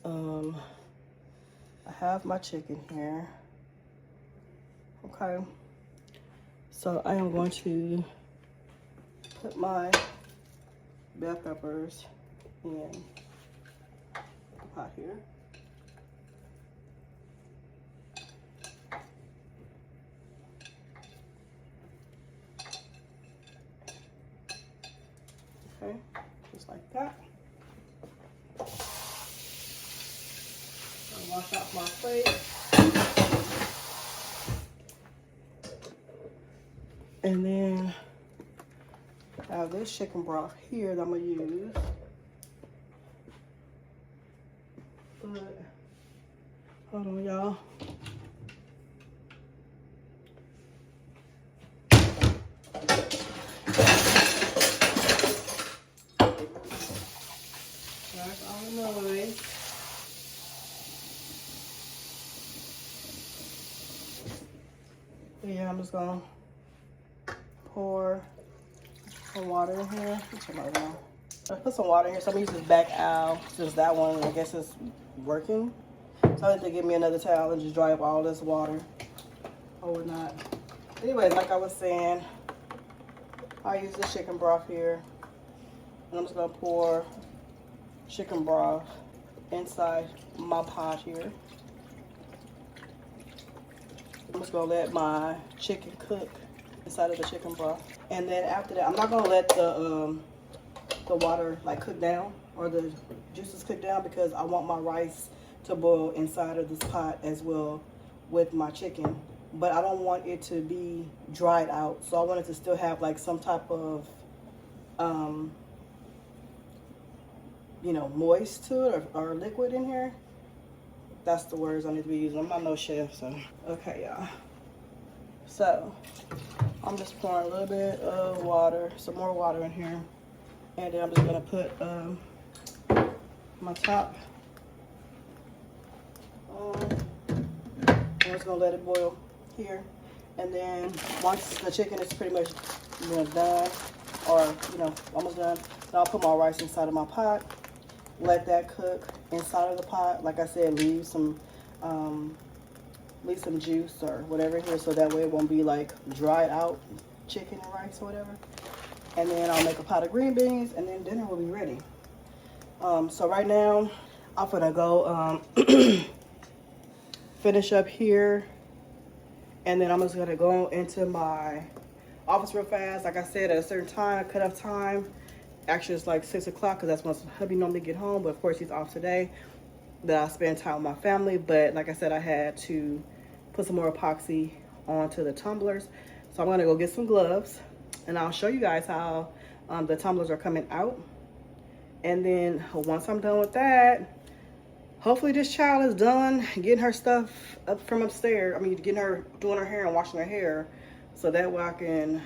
I have my chicken here. Okay. So I am going to put my bell peppers in the pot here. Okay, just like that. I'll wash off my plate. And then I have this chicken broth here that I'm gonna use. But hold on, y'all. That's all the noise. Yeah, I'm just gonna pour some water in here. I put some water in here, so I'm gonna use this back owl since that one, I guess, is working. So I had to give me another towel and just dry up all this water or whatnot. Anyways, like I was saying, I use the chicken broth here, and I'm just gonna pour chicken broth inside my pot here. I'm just gonna let my chicken cook inside of the chicken broth, and then after that, I'm not gonna let the water like cook down or the juices cook down, because I want my rice to boil inside of this pot as well with my chicken. But I don't want it to be dried out, so I want it to still have like some type of you know, moist to it, or liquid in here. That's the words I need to be using. I'm not no chef, so okay, y'all. So I'm just pouring a little bit of water, some more water in here. And then I'm just gonna put my top on. I'm just gonna let it boil here. And then once the chicken is pretty much done, or almost done, then I'll put my rice inside of my pot. Let that cook inside of the pot. Like I said, leave some juice or whatever here, so that way it won't be like dried out chicken and rice or whatever. And then I'll make a pot of green beans, and then dinner will be ready. So right now I'm gonna go finish up here, and then I'm just gonna go into my office real fast. Like I said, at a certain time, cut off time. Actually, it's like 6 o'clock because that's when hubby normally get home, but of course he's off today. That I spend time with my family. But like I said, I had to put some more epoxy onto the tumblers, so I'm gonna go get some gloves, and I'll show you guys how the tumblers are coming out. And then once I'm done with that, hopefully this child is done getting her stuff up from upstairs. I mean, getting her, doing her hair and washing her hair, so that way I can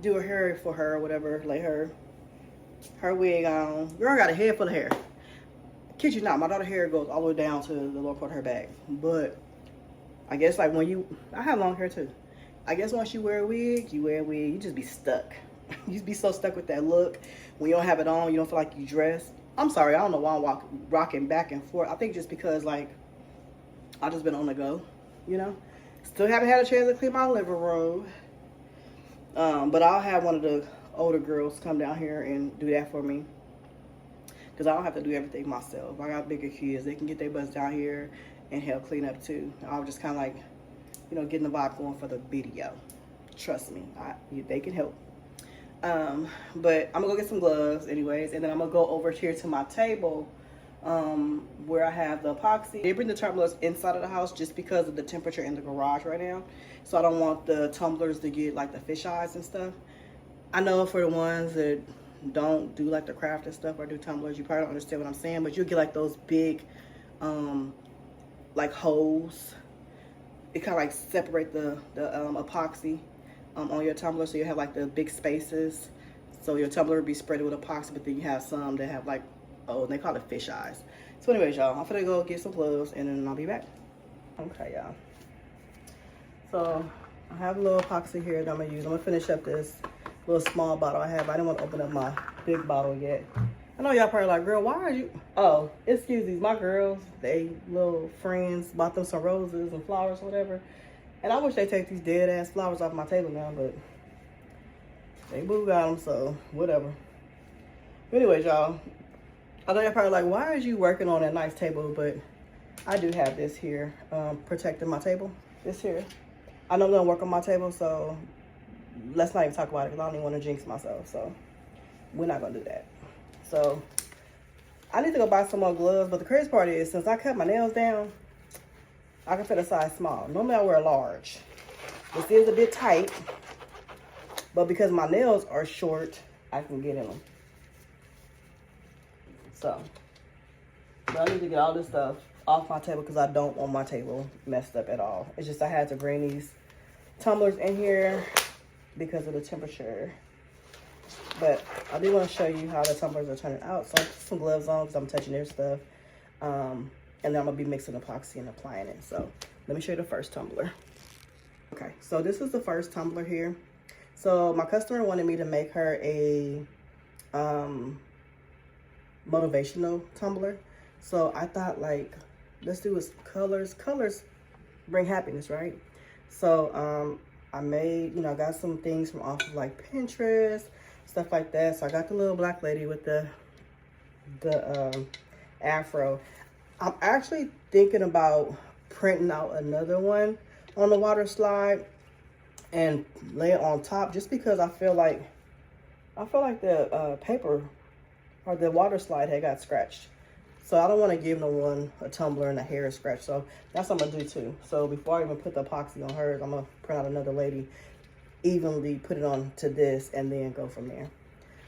do her hair for her or whatever, lay her wig on. Girl got a head full of hair. Kid you not, my daughter's hair goes all the way down to the lower part of her back. But I guess like I have long hair too. I guess once you wear a wig, you just be stuck. You just be so stuck with that look. When you don't have it on, you don't feel like you dressed. I'm sorry, I don't know why I'm rocking back and forth. I think just because like I've just been on the go, Still haven't had a chance to clean my living room. But I'll have one of the older girls come down here and do that for me, because I don't have to do everything myself. I got bigger kids. They can get their butts down here and help clean up too. I'll just kind of like, getting the vibe going for the video. Trust me, they can help. But I'm gonna go get some gloves anyways, and then I'm gonna go over here to my table where I have the epoxy. They bring the tumblers inside of the house just because of the temperature in the garage right now. So I don't want the tumblers to get like the fish eyes and stuff. I know for the ones that don't do like the craft and stuff or do tumblers, you probably don't understand what I'm saying, but you'll get like those big like holes. It kind of like separate the epoxy on your tumbler, so you have like the big spaces. So your tumbler will be spread with epoxy, but then you have some that have like, they call it fish eyes. So anyways, y'all, I'm gonna go get some gloves and then I'll be back. Okay, y'all. So I have a little epoxy here that I'm gonna use. I'm gonna finish up this little small bottle I have. I didn't want to open up my big bottle yet. I know y'all probably like, girl, why are you? Oh, excuse these, my girls, they little friends bought them some roses and flowers or whatever. And I wish they take these dead ass flowers off my table now, but they boo got them, so whatever. But anyways, y'all, I know y'all probably like, why is you working on that nice table? But I do have this here protecting my table. This here. I know I'm gonna work on my table, so let's not even talk about it because I don't even want to jinx myself. So we're not gonna do that. So I need to go buy some more gloves. But the crazy part is, since I cut my nails down, I can fit a size small. Normally I wear a large. This is a bit tight, but because my nails are short, I can get in them. So I need to get all this stuff off my table because I don't want my table messed up at all. It's just I had to bring these tumblers in here because of the temperature. But I do want to show you how the tumblers are turning out. So I put some gloves on because I'm touching their stuff. And then I'm going to be mixing epoxy and applying it. So let me show you the first tumbler. Okay, so this is the first tumbler here. So my customer wanted me to make her a motivational tumbler. So I thought, like, let's do is colors. Colors bring happiness, right? So I made, I got some things from off of like Pinterest, stuff like that. So I got the little black lady with the afro. I'm actually thinking about printing out another one on the water slide and lay it on top, just because I feel like the paper or the water slide had got scratched. So I don't want to give no one a tumbler and a hair scratch. So that's what I'm going to do too. So before I even put the epoxy on hers, I'm going to print out another lady, evenly put it on to this, and then go from there.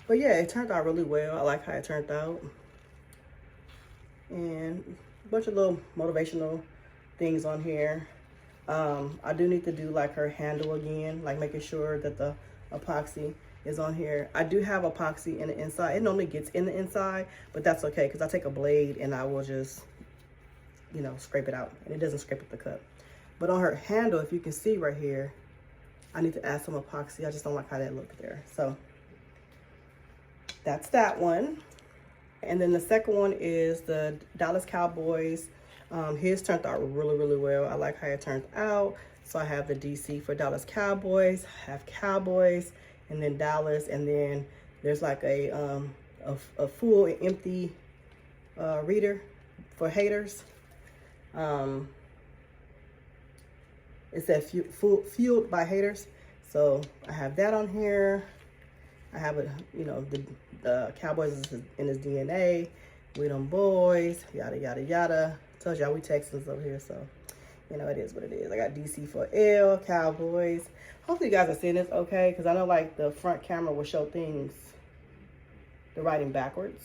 But yeah, it turned out really well. I like how it turned out. And a bunch of little motivational things on here. I do need to do like her handle again, like making sure that the epoxy is on here. I do have epoxy in the inside. It normally gets in the inside, but that's okay because I take a blade and I will just, you know, scrape it out, and it doesn't scrape up the cup. But on her handle, if you can see right here, I need to add some epoxy. I just don't like how that looked there. So that's that one. And then the second one is the Dallas Cowboys. His turned out really, really well. I like how it turned out. So I have the DC for Dallas Cowboys, I have Cowboys, and then Dallas, and then there's like a full and empty reader for haters. It says fueled by haters. So I have that on here. I have it, you know, the Cowboys is in his DNA. We them boys, yada, yada, yada. Told y'all we Texans over here, so, you know, it is what it is. I got DC for L, Cowboys. Hopefully you guys are seeing this okay, because I know, like, the front camera will show things, the writing backwards.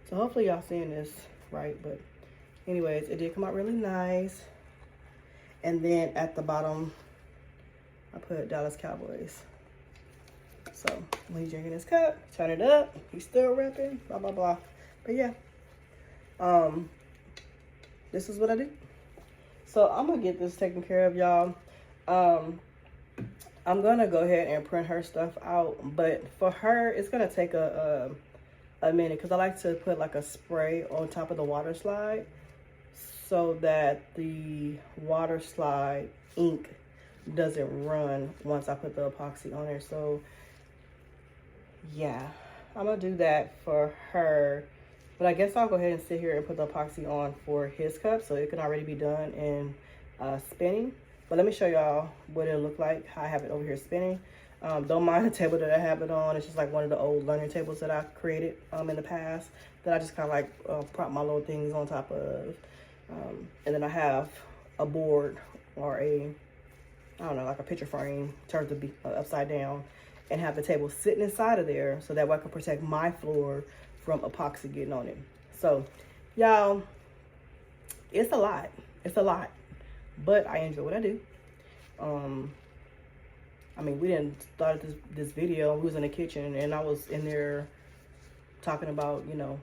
So hopefully y'all seeing this right, but anyways, it did come out really nice. And then at the bottom, I put Dallas Cowboys. So when he's drinking his cup, turn it up. He's still repping, blah, blah, blah. But yeah, this is what I do. So I'm gonna get this taken care of, y'all. I'm gonna go ahead and print her stuff out, but for her, it's gonna take a minute because I like to put like a spray on top of the water slide so that the water slide ink doesn't run once I put the epoxy on there. So yeah, I'm gonna do that for her, but I guess I'll go ahead and sit here and put the epoxy on for his cup so it can already be done and spinning. But let me show y'all what it'll look like, how I have it over here spinning. Don't mind the table that I have it on. It's just like one of the old learning tables that I created in the past that I just kind of like prop my little things on top of. And then I have a board or I don't know, like a picture frame turned to be upside down, and have the table sitting inside of there so that way I can protect my floor from epoxy getting on it. So y'all, it's a lot. It's a lot, but I enjoy what I do. I mean, we didn't start this video. We was in the kitchen and I was in there talking about, you know,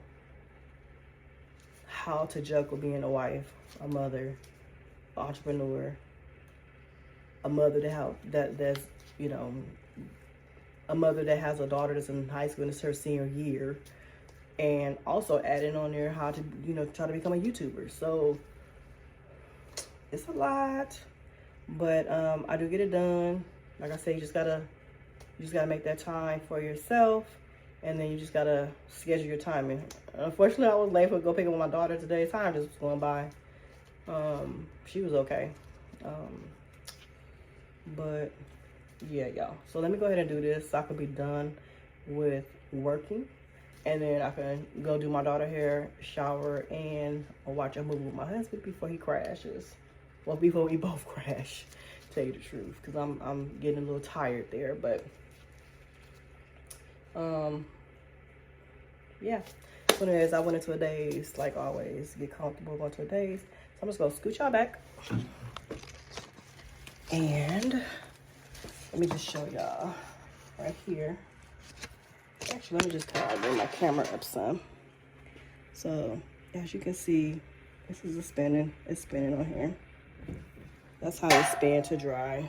how to juggle being a wife, a mother, entrepreneur, a mother that's, you know, a mother that has a daughter that's in high school and it's her senior year, and also adding on there how to, you know, try to become a YouTuber. So it's a lot, but I do get it done. Like I say, you just gotta make that time for yourself, and then you just gotta schedule your time. And unfortunately, I was late for go pick up my daughter today. Time just was going by. She was okay, but yeah, y'all. So let me go ahead and do this so I can be done with working, and then I can go do my daughter hair, shower, and watch a movie with my husband before he crashes. Well, before we both crash, to tell you the truth, because I'm getting a little tired there. But yeah. So anyways, I went into a daze like always. Get comfortable going to a daze. So I'm just gonna scoot y'all back, and let me just show y'all right here. Actually, let me just kind of bring my camera up some. So as you can see, this is spinning. It's spinning on here. That's how it's spin to dry.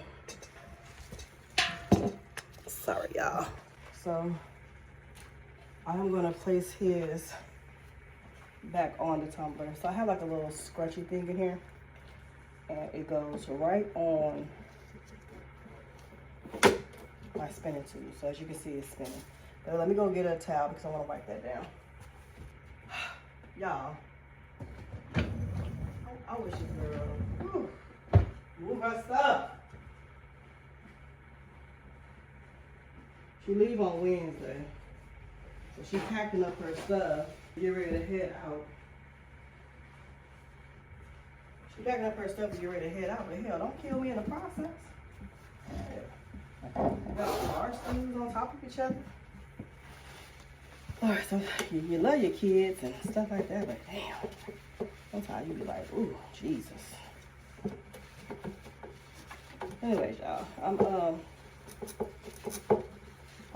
Sorry, y'all. So I'm gonna place his back on the tumbler. So I have like a little scrunchie thing in here, and it goes right on my spinning tool. So as you can see, it's spinning. But let me go get a towel because I want to wipe that down. Y'all, I wish you girl move her stuff. She leave on Wednesday, so she's packing up her stuff, get ready to head out. She's packing up her stuff to get ready to head out, but hell, don't kill me in the process. You got large things on top of each other. Alright, so you love your kids and stuff like that, but damn, sometimes you be like, ooh, Jesus. Anyways, y'all, I'm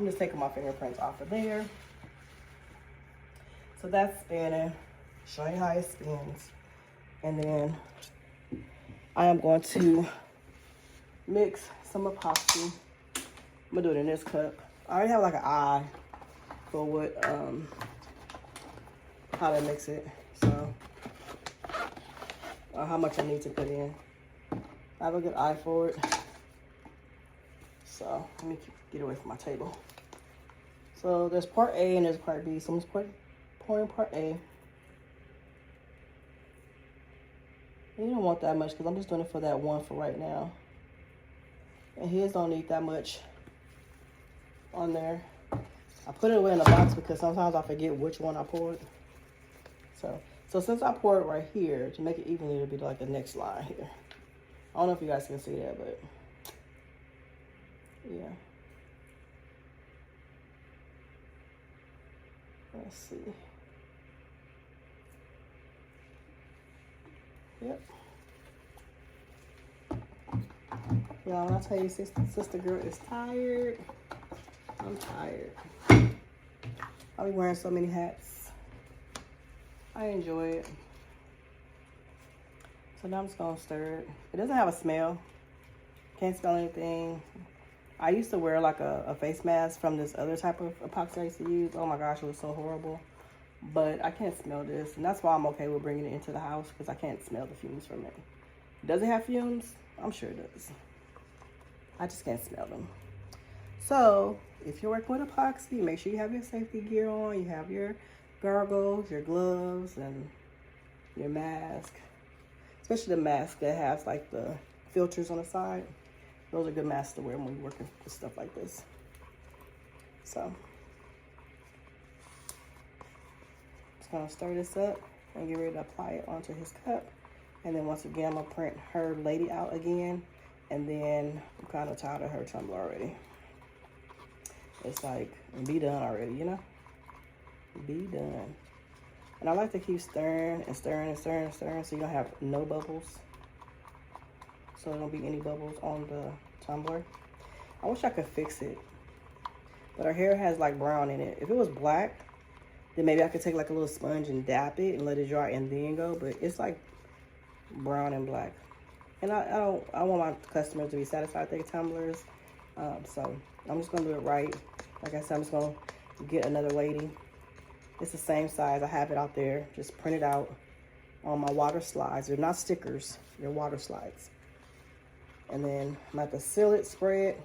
just taking my fingerprints off of there. So that's spinning. Show you how it spins. And then I am going to mix some epoxy. I'm gonna do it in this cup. I already have like an eye for what how to mix it. So how much I need to put in. I have a good eye for it. So let me get away from my table. So there's part A and there's part B. So I'm just pouring part A. And you don't want that much because I'm just doing it for that one for right now. And his don't need that much on there. I put it away in the box because sometimes I forget which one I poured. So since I poured right here, to make it even, it'll be like the next line here. I don't know if you guys can see that, but yeah. Let's see. Yep. Y'all, when I tell you sister girl is tired, I'm tired. I'll be wearing so many hats. I enjoy it. So now I'm just gonna stir it. It doesn't have a smell. Can't smell anything. I used to wear like a face mask from this other type of epoxy I used to use. Oh my gosh, it was so horrible. But I can't smell this, and that's why I'm okay with bringing it into the house, because I can't smell the fumes from it. Does it have fumes? I'm sure it does. I just can't smell them. So if you're working with epoxy, make sure you have your safety gear on. You have your goggles, your gloves, and your mask. Especially the mask that has like the filters on the side. Those are good masks to wear when you're working with stuff like this. So just gonna stir this up and get ready to apply it onto his cup. And then once again, I'm gonna print her lady out again. And then I'm kind of tired of her tumbler already. It's like, be done already, you know? Be done. And I like to keep stirring and stirring and stirring and stirring so you don't have no bubbles. So there don't be any bubbles on the tumbler. I wish I could fix it. But her hair has like brown in it. If it was black, then maybe I could take like a little sponge and dap it and let it dry and then go. But it's like brown and black. And I want my customers to be satisfied with their tumblers. So I'm just gonna do it right. Like I said, I'm just gonna get another lady. It's the same size. I have it out there. Just print it out on my water slides. They're not stickers. They're water slides. And then I'm going to seal it, spray it.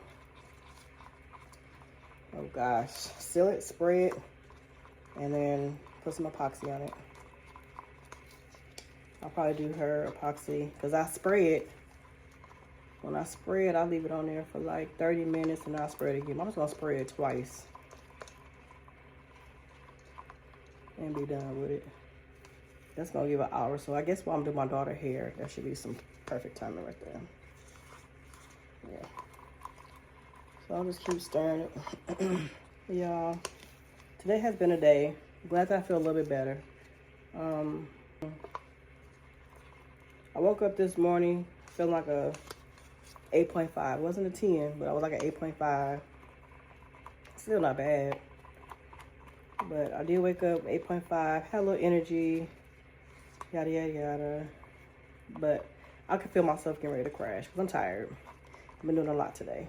Oh gosh. Seal it, spray it, and then put some epoxy on it. I'll probably do her epoxy because I spray it. When I spray it, I leave it on there for like 30 minutes and I'll spray it again. I'm just going to spray it twice and be done with it. That's going to give an hour. So I guess while I'm doing my daughter's hair, that should be some perfect timing right there. Yeah. So I'll just keep stirring it. Y'all, today has been a day. I'm glad that I feel a little bit better. I woke up this morning feeling like a 8.5. It wasn't a 10, but I was like an 8.5. Still not bad. But I did wake up 8.5, had a little energy, yada, yada, yada. But I could feel myself getting ready to crash because I'm tired. I've been doing a lot today.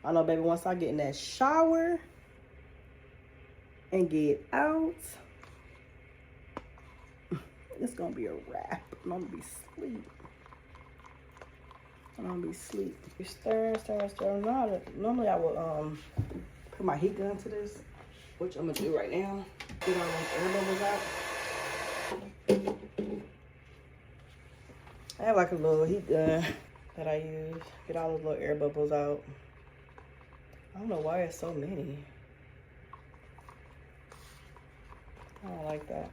I know, baby, once I get in that shower and get out, it's going to be a wrap. I'm going to be asleep. I'm going to be asleep. You stir. Normally I would put my heat gun to this, which I'm going to do right now. Get all those air bubbles out. I have like a little heat gun that I use. Get all those little air bubbles out. I don't know why it's so many. I don't like that.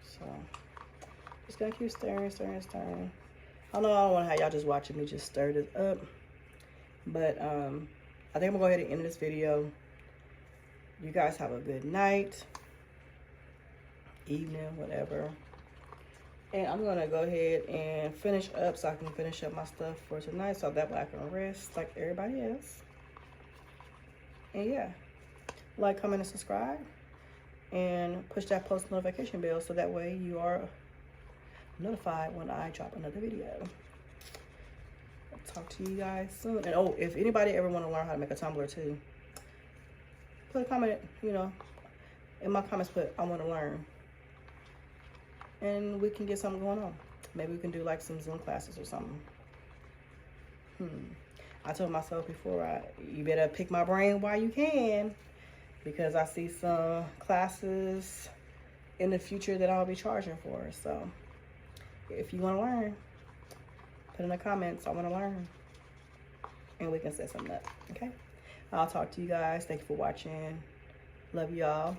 So, just gonna keep stirring, stirring, stirring. I know I don't want to have y'all just watching me just stir this up. But, I think I'm gonna go ahead and end this video. You guys have a good night, evening, whatever. And I'm gonna go ahead and finish up so I can finish up my stuff for tonight, so that way I can rest like everybody else. And yeah, like, comment, and subscribe, and push that post notification bell so that way you are notified when I drop another video. I'll talk to you guys soon. And oh, if anybody ever want to learn how to make a tumbler too, put a comment, you know, in my comments, put I want to learn, and we can get something going on. Maybe we can do like some Zoom classes or something. I told myself before, you better pick my brain while you can, because I see some classes in the future that I'll be charging for. So if you want to learn, put in the comments, I want to learn, and we can set something up. Okay, I'll talk to you guys. Thank you for watching. Love y'all.